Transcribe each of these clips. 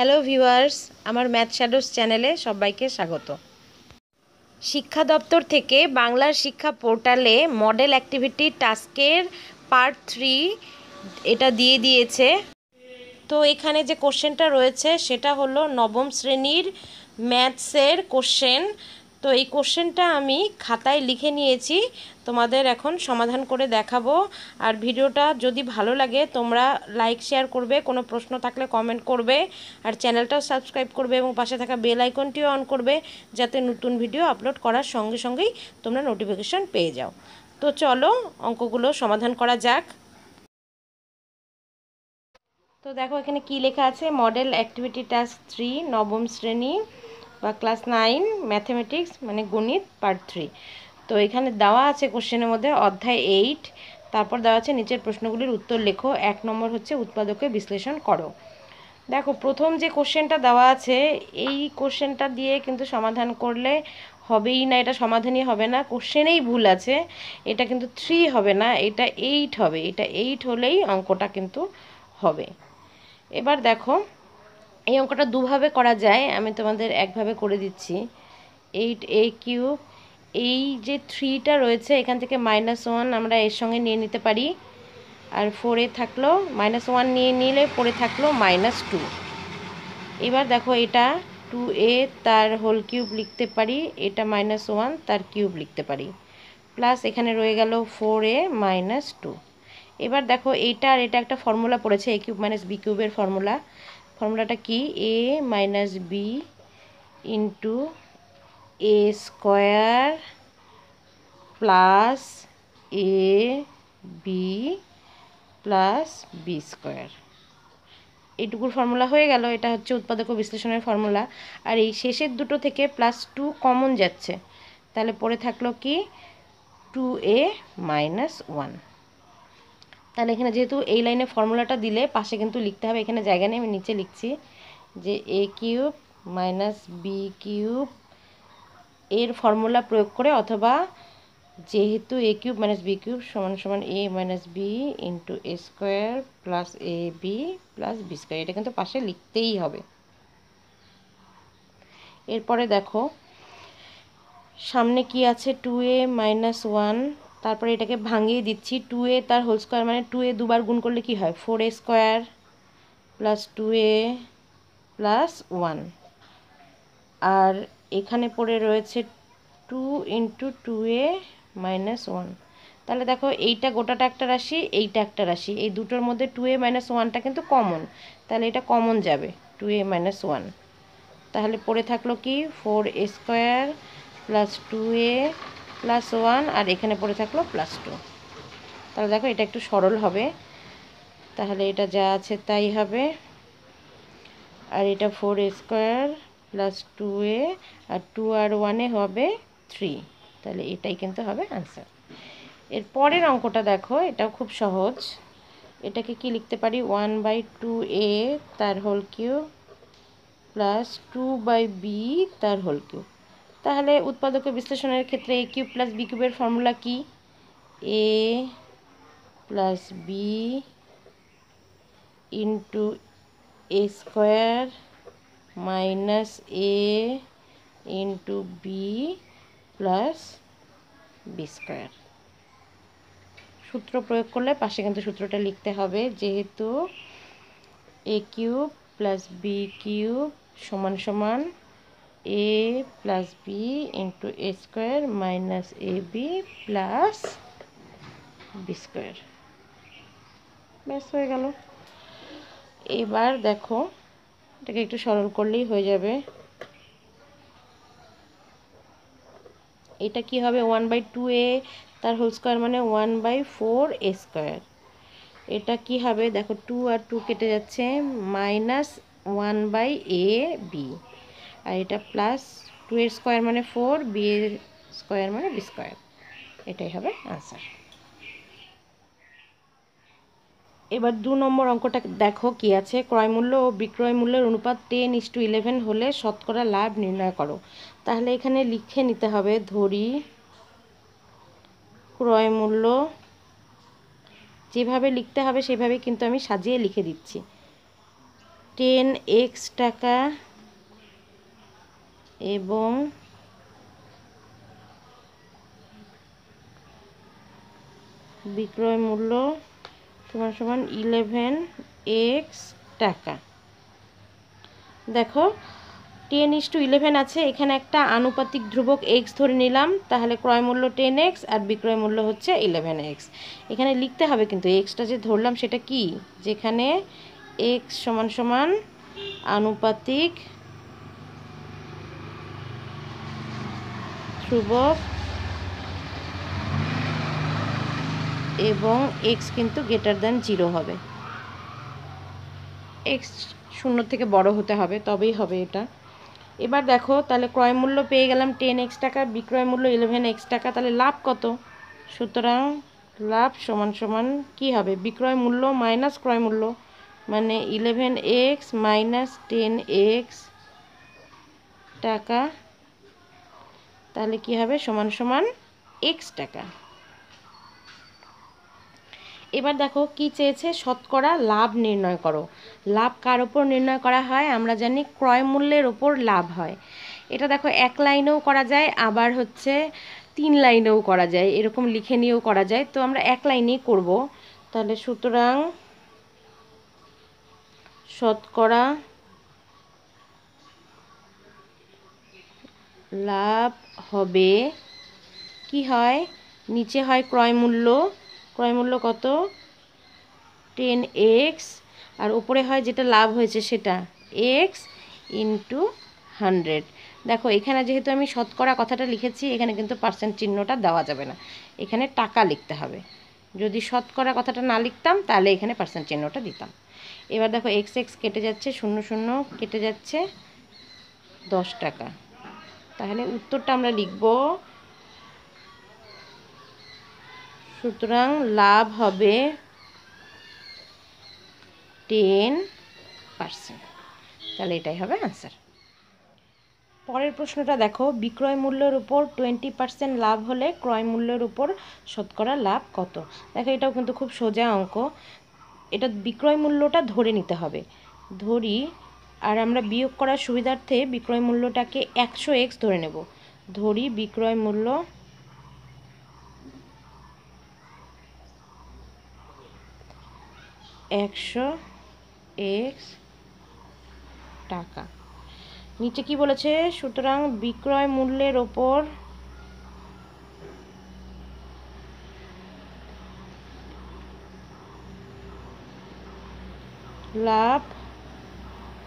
Hello viewers, আমার math shadows চ্যানেলে সবাইকে স্বাগত। শিক্ষা দপ্তর থেকে বাংলার শিক্ষা পোর্টালে মডেল অ্যাক্টিভিটি টাস্কের পার্ট 3 এটা দিয়ে দিয়েছে। তো এখানে যে কোশ্চেনটা রয়েছে সেটা হলো নবম শ্রেণীর ম্যাথসের কোশ্চেন। তো এই কোশ্চেনটা আমি খাতায় লিখে নিয়েছি, তোমাদের এখন সমাধান করে দেখাবো। আর ভিডিওটা যদি ভালো লাগে তোমরা লাইক শেয়ার করবে, কোনো প্রশ্ন থাকলে কমেন্ট করবে, আর চ্যানেলটাও সাবস্ক্রাইব করবে এবং পাশে থাকা বেল আইকনটিও অন করবে, যাতে নতুন ভিডিও আপলোড করার সঙ্গে সঙ্গেই তোমরা নোটিফিকেশন পেয়ে যাও। তো চলো অঙ্কগুলো সমাধান করা যাক। তো দেখো এখানে কি লেখা আছে, মডেল অ্যাক্টিভিটি টাস্ক 3 নবম শ্রেণী বা ক্লাস 9 ম্যাথমেটিক্স মানে গণিত পার্ট 3। তো এখানে দেওয়া আছে কোশ্চেনের মধ্যে অধ্যায় 8, তারপর দেওয়া আছে নিচের প্রশ্নগুলির উত্তর লেখো। 1 নম্বর হচ্ছে উৎপাদকে বিশ্লেষণ করো। দেখো প্রথম যে কোশ্চেনটা দেওয়া আছে এই কোশ্চেনটা দিয়ে কিন্তু সমাধান করলে হবেই না, এটা সমাধানই হবে না, কোশ্চেনেই ভুল আছে। এটা কিন্তু 3 হবে না, এটা 8 হবে। এটা 8 হলেই অঙ্কটা কিন্তু হবে। এবার দেখো এই অঙ্কটা দুভাবে করা যায়, আমি তোমাদের একভাবে করে দিচ্ছি। 8a³ এই যে 3টা রয়েছে এখান থেকে -1 আমরা এর সঙ্গে নিয়ে নিতে পারি, আর 4a থাকলো -1 নিয়ে নিলে পরে থাকলো -2। এবার দেখো এটা 2a তার হোল কিউব লিখতে পারি, এটা -1 তার কিউব লিখতে পারি, প্লাস এখানে রয়ে গেল 4a -2। এবার দেখো এইটা আর এটা একটা ফর্মুলা পড়েছে, a³ - b³ এর ফর্মুলাটা কি, a - b into a square plus a b plus b square. এইটুকুর ফর্মুলা হয়ে গেল, এটা হচ্ছে উৎপাদক ও বিশ্লেষণের ফর্মুলা। আর এই শেষের দুটো থেকে +2 কমন যাচ্ছে, তাহলে পড়ে থাকলো কি 2a - 1। তাহলে এখানে যেহেতু এই লাইনে ফর্মুলাটা দিলে পাশে কিন্তু লিখতে হবে, এখানে জায়গা নেই, আমি নিচে লিখছি যে a³ - b³ এর ফর্মুলা প্রয়োগ করে, অথবা যেহেতু a³ - b³ = a - b into a square plus ab plus b square, এটা কিন্তু পাশে লিখতেই হবে। এরপরে দেখো সামনে কি আছে, 2a - 1, তারপরে এটাকে ভাঙিয়ে দিচ্ছি। 2a তার হোল স্কোয়ার মানে 2a দুবার গুণ করলে কি হয়, 4a square plus 2a plus 1। আর এখানে পড়ে রয়েছে 2 ইন্টু 2a - 1। তাহলে দেখো এইটা গোটাটা একটা রাশি, এইটা একটা রাশি, এই দুটোর মধ্যে 2a - 1টা কিন্তু কমন, তাহলে এটা কমন যাবে 2a - 1। তাহলে পড়ে থাকলো কি 4a square plus 2a plus 1, আর এখানে পড়ে থাকলো +2। তাহলে দেখো এটা একটু সরল হবে, তাহলে এটা যা আছে তাই হবে। আর এটা 4a স্কোয়ার প্লাস 2a, আর 2 আর 1-এ হবে 3, তাহলে এটাই কিন্তু হবে আনসার। এর পরের অঙ্কটা দেখো, এটাও খুব সহজ। এটাকে কি লিখতে পারি, 1/2a তার হোল কিউব প্লাস 2/b তার হোল কিউব। তাহলে উৎপাদক বিশ্লেষণের ক্ষেত্রে a³ + b³ এর ফর্মুলা কি, a plus b into a square minus a into b plus B square. সূত্র প্রয়োগ করলে পাশে কিন্তু সূত্রটা লিখতে হবে, যেহেতু a³ + b³ = a plus b into a square minus ab plus B square. ব্যাস হয়ে গেল। এবার দেখো এটাকে একটু সরল করলেই হয়ে যাবে। এটা কি হবে, 1/2a তার হোল স্কোয়ার মানে 1/4a স্কোয়ার। এটা কি হবে, দেখো 2 আর 2 কেটে যাচ্ছে, -1/ab, আর এটা প্লাস 2 এর স্কোয়ার মানে 4, b এর স্কোয়ার মানে b স্কোয়ার। এটাই হবে আনসার। এবার 2 নম্বর অঙ্কটা দেখো কি আছে, ক্রয় মূল্য ও বিক্রয় মূল্যের অনুপাত 10:11 হলে শতকরা লাভ নির্ণয় করো। তাহলে এখানে লিখে নিতে হবে, ধরি ক্রয় মূল্য, যেভাবে লিখতে হবে সেভাবে কিন্তু আমি সাজিয়ে লিখে দিচ্ছি, 10x টাকা এবং বিক্রয় মূল্য সমান সমান 11x টাকা। দেখো 10:11 আছে, এখানে একটা আনুপাতিক ধ্রুবক x ধরে নিলাম, তাহলে ক্রয় মূল্য 10x আর বিক্রয় মূল্য হচ্ছে 11x। এখানে লিখতে হবে কিন্তু xটা যে ধরলাম সেটা কি, যেখানে x সমান সমান আনুপাতিক ধ্রুবক এবং x কিন্তু গ্রেটার দ্যান 0 হবে। x 0 থেকে বড় হতে হবে, তবেই হবে এটা। এবার দেখো তাহলে ক্রয় মূল্য পেয়ে গেলাম 10x টাকা, বিক্রয় মূল্য 11x টাকা, তাহলে লাভ কত? সুতরাং লাভ সমান সমান কী হবে, বিক্রয় মূল্য মাইনাস ক্রয় মূল্য, মানে 11x মাইনাস 10x টাকা, তাহলে কি হবে, সমান সমান x টাকা। এবার দেখো কি চেয়েছে, শতকরা লাভ নির্ণয় করো। লাভ কার উপর নির্ণয় করা হয়? আমরা জানি ক্রয় মূল্যের উপর লাভ হয়। এটা দেখো এক লাইনেও করা যায়, আবার হচ্ছে 3 লাইনেও করা যায়, এরকম লিখে নিয়েও করা যায়। তো আমরা এক লাইনেই করব। তাহলে সুতরাং শতকরা লাভ হবে, কি হয়, নিচে হয় ক্রয় মূল্য, ক্রয় মূল্য কত 10x, আর উপরে হয় যেটা লাভ হয়েছে সেটা x ইন্টু 100। দেখো এখানে যেহেতু আমি শতকরা কথাটা লিখেছি, এখানে কিন্তু পার্সেন্ট চিহ্নটা দেওয়া যাবে না, এখানে টাকা লিখতে হবে। যদি শতকরা কথাটা না লিখতাম তাহলে এখানে পার্সেন্ট চিহ্নটা দিতাম। এবার দেখো x কেটে যাচ্ছে, 0 0 কেটে যাচ্ছে, 10 টাকা। তাহলে উত্তরটা আমরা লিখব, সুতরাং লাভ হবে 10%। তাহলে এটাই হবে আনসার। পরের প্রশ্নটা দেখো, বিক্রয় মূল্যের উপর 20% লাভ হলে ক্রয় মূল্যের উপর শতকরা লাভ কত? দেখো এটাও কিন্তু খুব সোজা অঙ্ক। এটা বিক্রয় মূল্যটা ধরে নিতে হবে, ধরি, আর আমরা বিয়োগ করার সুবিধার্থে বিক্রয় মূল্যটাকে 100x ধরে নেব। ধরি বিক্রয় মূল্য 100x টাকা। নিচে কি বলেছে, সুতরাং বিক্রয় মূল্যের ওপর লাভ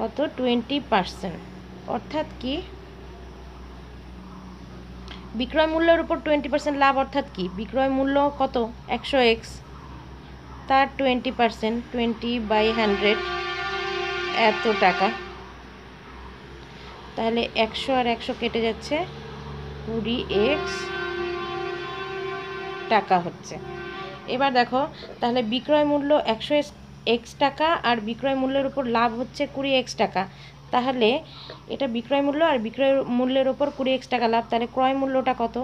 কত 20%। অর্থাৎ কি, বিক্রয় মূল্যের উপর 20% লাভ অর্থাৎ কি, বিক্রয় মূল্য কত 100x, তার 20%, 20/100 এত টাকা। তাহলে 100 আর 100 কেটে যাচ্ছে, 20x টাকা হচ্ছে। এবার দেখো তাহলে বিক্রয় মূল্য 100x টাকা আর বিক্রয় মূল্যের উপর লাভ হচ্ছে 20x টাকা। তাহলে এটা বিক্রয় মূল্য আর বিক্রয় মূল্যের উপর 20x টাকা লাভ, তাহলে ক্রয় মূল্যটা কত?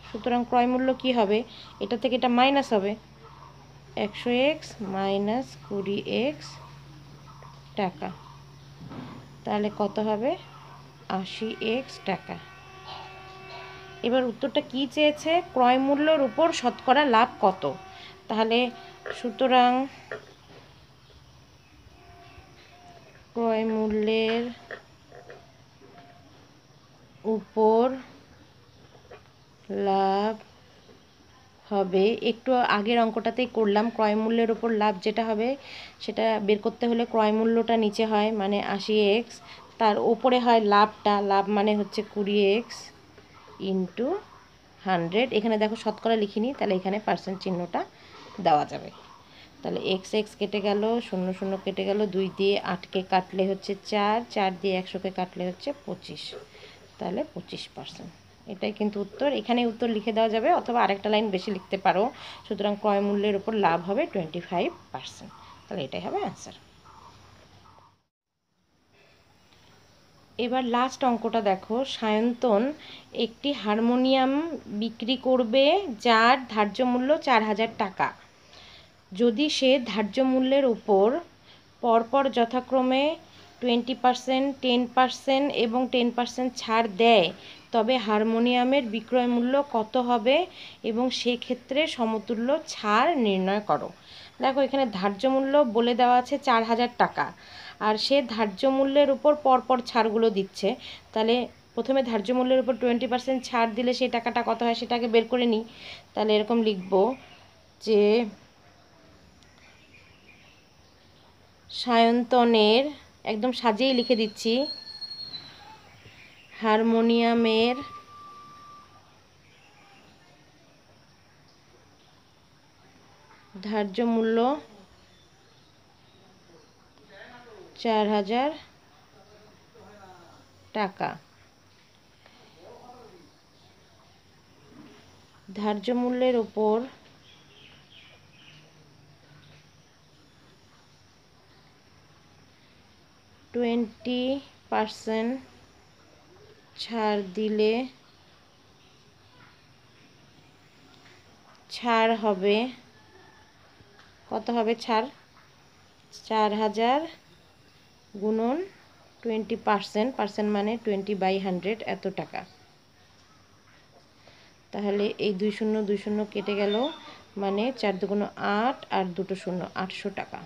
সুতরাং ক্রয় মূল্য কি হবে, এটা থেকে এটা মাইনাস হবে, 100x মাইনাস 20x টাকা, তাহলে কত হবে 80x টাকা। এবার উত্তরটা কি চেয়েছে, ক্রয় মূল্যের উপর শতকরা লাভ কত? তাহলে সুতরাং ক্রয় মূল্যের উপর লাভ হবে, একটু আগের অঙ্কটাতেই করলাম, ক্রয় মূল্যের উপর লাভ যেটা হবে সেটা বের করতে হলে ক্রয় মূল্যটা নিচে হয় মানে 80x, তার উপরে হয় লাভটা, লাভ মানে হচ্ছে 20x ইন্টু 100। এখানে দেখো শতকরা লিখিনি, তাহলে এখানে পার্সেন্ট চিহ্নটা দেওয়া যাবে। তাহলে x কেটে গেল, 0 0 কেটে গেল, 2 দিয়ে 8কে কাটলে হচ্ছে 4, 4 দিয়ে 100কে কাটলে হচ্ছে 25, তাহলে 25%। এটাই কিন্তু উত্তর, এখানে উত্তর লিখে দেওয়া যাবে অথবা আরেকটা লাইন বেশি লিখতে পারো। সুতরাং ক্রয় মূল্যের উপর লাভ হবে 25%, তাহলে এটাই হবে অ্যান্সার। এবার লাস্ট অঙ্কটা দেখো, সায়ন্তন একটি হারমোনিয়াম বিক্রি করবে যার ধার্য মূল্য 4000 টাকা। যদি সে ধার্য মূল্যের উপর পরপর যথাক্রমে 20%, 10% এবং 10% ছাড় দেয়, তবে হারমোনিয়ামের বিক্রয় মূল্য কত হবে এবং সেক্ষেত্রে সমতুল্য ছাড় নির্ণয় করো। দেখো এখানে ধার্য মূল্য বলে দেওয়া আছে 4000 টাকা, আর সে ধার্য মূল্যের উপর পরপর ছাড়গুলো দিচ্ছে। তাহলে প্রথমে ধার্য মূল্যের উপর 20% ছাড় দিলে সেই টাকাটা কত হয় সেটাকে বের করে নিই। তাহলে এরকম লিখব যে সায়ন্তনের, একদম সাজিয়েই লিখে দিচ্ছি, হারমোনিয়ামের ধার্য মূল্য 4000 টাকা। ধার্য মূল্যের ওপর 20% ছাড় দিলে ছাড় হবে, কত হবে ছাড়? 4000 গুণন 20%, পার্সেন্ট মানে 20/100, এত টাকা। তাহলে এই 2 শূন্য 2 শূন্য কেটে গেল, মানে 4 দুগুণ 8 আর 2 শূন্য, 800 টাকা।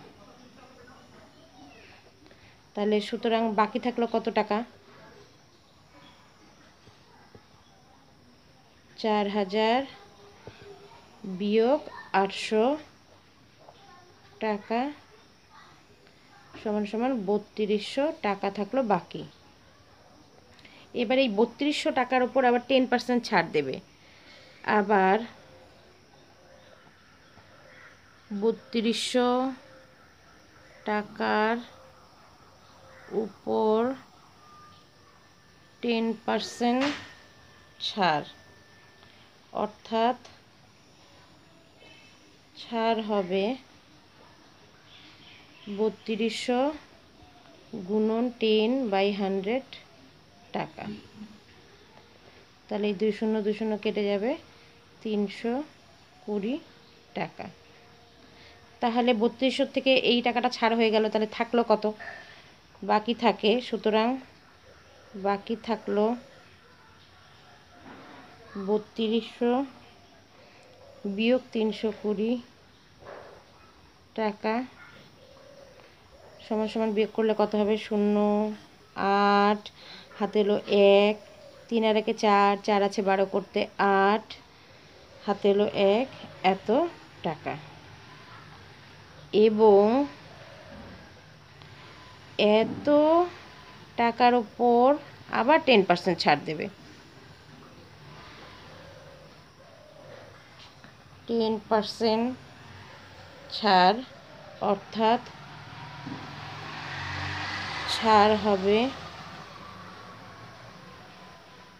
তাহলে সুতরাং বাকি থাকলো কত টাকা? 4000 বিয়োগ 800 টাকা সমান সমান 3200 টাকা থাকলো বাকি। এবার এই 3200 টাকার উপর আবার 10% ছাড় দেবে, আবার 3200 টাকার উপর 10% ছাড়, অর্থাৎ ছাড় হবে 3200 গুণন 10/100 টাকা। তাহলে এই 2 শূন্য 2 শূন্য কেটে যাবে, 320 টাকা। তাহলে 3200 থেকে এই টাকাটা ছাড় হয়ে গেল, তাহলে থাকলো কত? বাকি থাকে, সুতরাং বাকি থাকলো 3200 বিয়োগ 320 টাকা সমান সমান বিয়োগ করলে কত হবে? 0, 8, হাতে এলো 1, 3 আর 1 4, 4 আছে 12 করতে 8, হাতে এলো 1, এত টাকা। এবং এত টাকার উপর আবার 10% ছাড় দেবে, 10% ছাড়, অর্থাৎ ছাড় হবে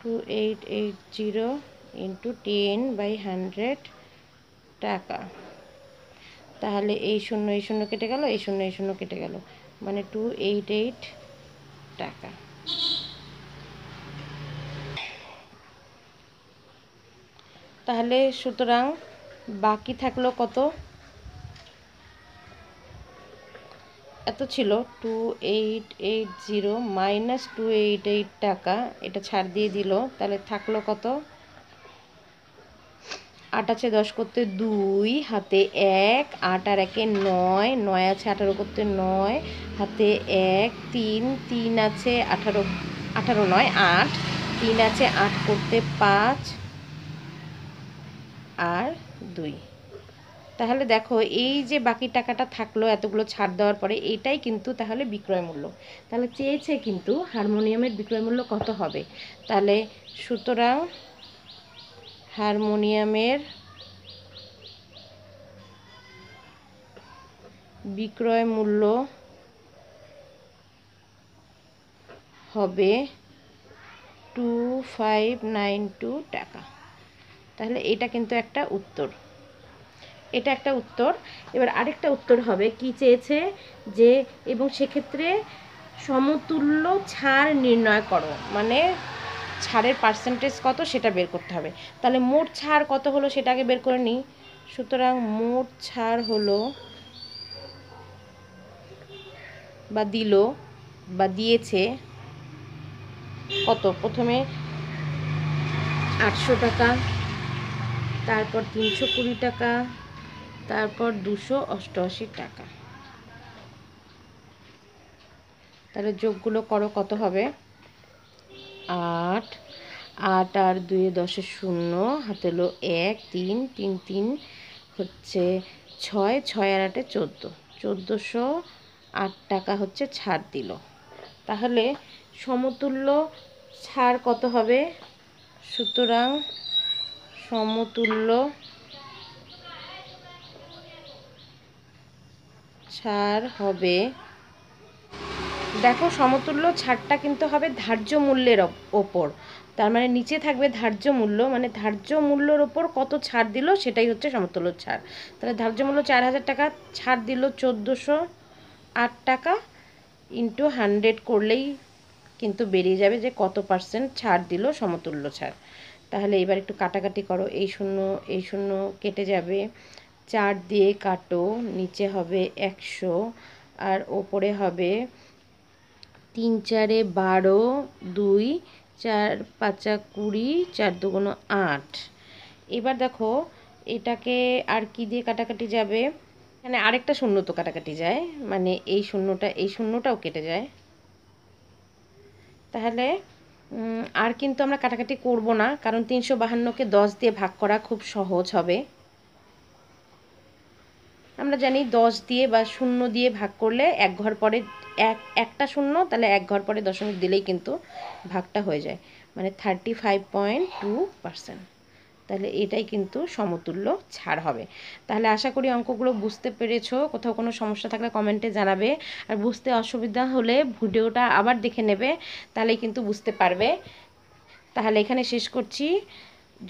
2880 ইন্টু 10/100 টাকা। তাহলে এই শূন্য কেটে গেল, এই শূন্য কেটে গেল, মানে 288 টাকা। তাহলে সুতরাং বাকি থাকলো কত? এত ছিল 2880 মাইনাস 288 টাকা, এটা ছাড় দিয়ে দিল, তাহলে থাকলো কত? 8 আছে 10 করতে 2, হাতে 1, 8 আর 1 9, 9 আছে 18 করতে 9, হাতে 1, 3 আছে 18 নয় 8, 3 আছে 8 করতে 5 আর 2। তাহলে দেখো এই যে বাকি টাকাটা থাকলো এতগুলো ছাড় দেওয়ার পরে, এটাই কিন্তু তাহলে বিক্রয় মূল্য। তাহলে চেয়েছে কিন্তু হারমোনিয়ামের বিক্রয় মূল্য কত হবে। তাহলে সুতরাং হারমোনিয়ামের বিক্রয় মূল্য হবে 2592 টাকা। তাহলে এটা কিন্তু একটা উত্তর, এটা একটা উত্তর। এবার আরেকটা উত্তর হবে, কি চেয়েছে যে এবং সেক্ষেত্রে সমতুল্য ছাড় নির্ণয় করো, মানে ছাড়ের পার্সেন্টেজ কত সেটা বের করতে হবে। তাহলে মোট ছাড় কত হলো সেটাকে বের করে নিই। সুতরাং মোট ছাড় হলো বা দিল বা দিয়েছে কত, প্রথমে 800 টাকা, তারপর 320 টাকা, তারপর 288 টাকা। তাহলে যোগগুলো করো, কত হবে? 8, 8 আর 2 10 শূন্য, হাতে হলো 1, 3, 3, 3 হচ্ছে 6, 6 আর 8 14, 1408 টাকা হচ্ছে ছাড় দিল। তাহলে সমতুল্য ছাড় কত হবে? সুতরাং সমতুল্য ছাড় হবে, দেখো সমতুল্য ছাড়টা কিন্তু হবে ধার্য মূল্যের ওপর। তার মানে নিচে থাকবে ধার্য মূল্য, মানে ধার্য মূল্যের ওপর কত ছাড় দিল সেটাই হচ্ছে সমতুল্য ছাড়। তাহলে ধার্য মূল্য 4000 টাকা, ছাড় দিল 1408 টাকা, ইন্টু 100 করলেই কিন্তু বেরিয়ে যাবে যে কত % ছাড় দিল সমতুল্য ছাড়। তাহলে এবার একটু কাটাকাটি করো, এই শূন্য কেটে যাবে, 4 দিয়ে কাটো, নিচে হবে 100 আর ওপরে হবে 3 4 12, 2 4 5 20, 4 2 8। এবার দেখো এটাকে আর কি দিয়ে কাটাকাটি যাবে, এখানে আরেকটা শূন্য তো কাটাকাটি যায়, মানে এই শূন্যটাও কেটে যায়। তাহলে আর কিন্তু আমরা কাটাকাটি করব না, কারণ 352কে 10 দিয়ে ভাগ করা খুব সহজ হবে। আমরা জানি 10 দিয়ে বা শূন্য দিয়ে ভাগ করলে এক ঘর পরে একটা শূন্য, তাহলে এক ঘর পরে দশমিক দিলেই কিন্তু ভাগটা হয়ে যায়, মানে 35.2%। তাহলে এটাই কিন্তু সমতুল্য ছাড় হবে। তাহলে আশা করি অঙ্কগুলো বুঝতে পেরেছো। কোথাও কোনো সমস্যা থাকলে কমেন্টে জানাবে, আর বুঝতে অসুবিধা হলে ভিডিওটা আবার দেখে নেবে, তাহলেই কিন্তু বুঝতে পারবে। তাহলে এখানে শেষ করছি।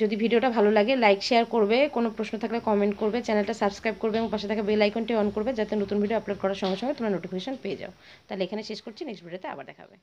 যদি ভিডিওটা ভালো লাগে লাইক শেয়ার করবে, কোনো প্রশ্ন থাকলে কমেন্ট করবে, চ্যানেলটা সাবস্ক্রাইব করবে এবং পাশে থাকা বেল আইকনটি অন করবে, যাতে নতুন ভিডিও আপলোড করার সঙ্গে সঙ্গে তোমরা নোটিফিকেশন পেয়ে যাও। তাহলে এখানে শেষ করছি, নেক্সট ভিডিওতে আবার দেখা হবে।